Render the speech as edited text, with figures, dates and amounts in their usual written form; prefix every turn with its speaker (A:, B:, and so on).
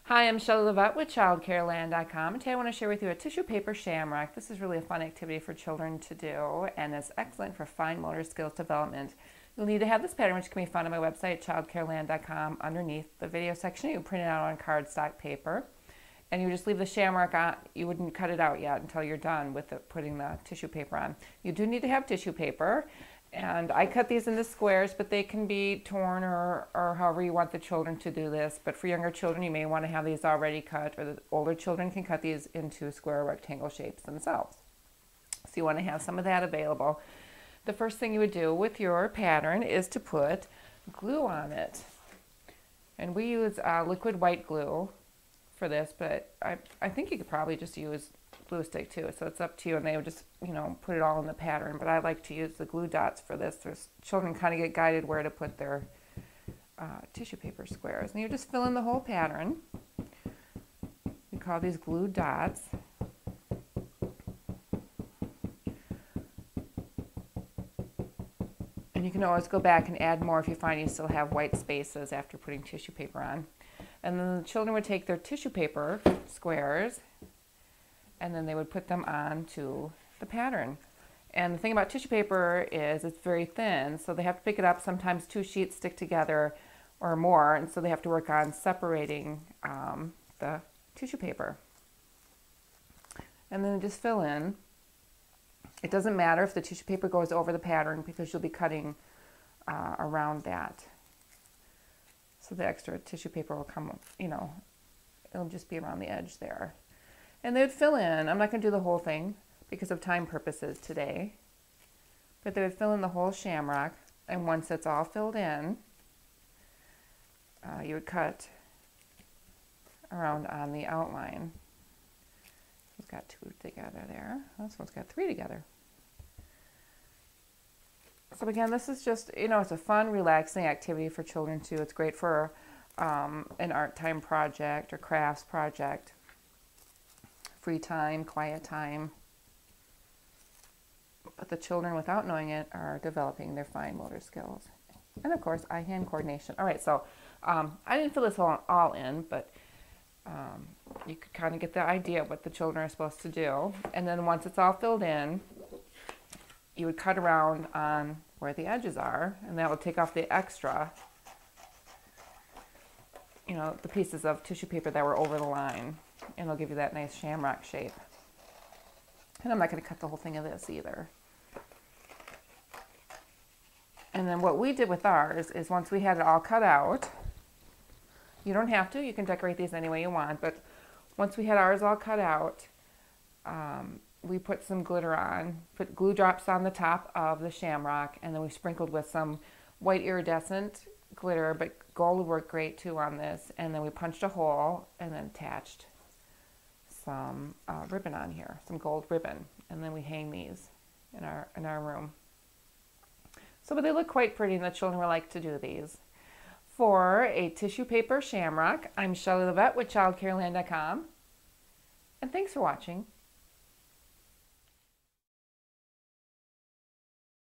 A: Hi, I'm Shelly Levet with childcareland.com, and today I want to share with you a tissue paper shamrock. This is really a fun activity for children to do, and it's excellent for fine motor skills development. You'll need to have this pattern, which can be found on my website, childcareland.com. Underneath the video section, you print it out on cardstock paper, and you just leave the shamrock on. You wouldn't cut it out yet until you're done with putting the tissue paper on. You do need to have tissue paper. And I cut these into squares, but they can be torn or however you want the children to do this. But for younger children, you may want to have these already cut, or the older children can cut these into square or rectangle shapes themselves. So you want to have some of that available. The first thing you would do with your pattern is to put glue on it. And we use liquid white glue for this, but I think you could probably just use glue stick too, so it's up to you, and they would just, put it all in the pattern, but I like to use the glue dots for this. Children kind of get guided where to put their tissue paper squares, and you just fill in the whole pattern. We call these glue dots. And you can always go back and add more if you find you still have white spaces after putting tissue paper on. And then the children would take their tissue paper squares, and then they would put them onto the pattern. And the thing about tissue paper is it's very thin, so they have to pick it up. Sometimes two sheets stick together or more, and so they have to work on separating the tissue paper. And then just fill in. It doesn't matter if the tissue paper goes over the pattern, because you'll be cutting around that. So the extra tissue paper will come, it'll just be around the edge there. And they would fill in. I'm not going to do the whole thing because of time purposes today. But they would fill in the whole shamrock. And once it's all filled in, you would cut around on the outline. We've got two together there. This one's got three together. So again, this is just, it's a fun, relaxing activity for children too. It's great for an art time project or crafts project. Free time, quiet time. But the children, without knowing it, are developing their fine motor skills. And of course, eye-hand coordination. All right, so I didn't fill this all in, but you could kind of get the idea of what the children are supposed to do. And then once it's all filled in, you would cut around on where the edges are, and that will take off the extra, the pieces of tissue paper that were over the line. And it'll give you that nice shamrock shape. And I'm not going to cut the whole thing of this either. And then what we did with ours is, once we had it all cut out, you don't have to, you can decorate these any way you want, but once we had ours all cut out, we put some glitter on, put glue drops on the top of the shamrock, and then we sprinkled with some white iridescent glitter, but gold would work great too on this. And then we punched a hole and then attached some ribbon on here, some gold ribbon, and then we hang these in our room. But they look quite pretty, and the children will like to do these. For a tissue paper shamrock, I'm Shelly Levet with childcareland.com, and thanks for watching.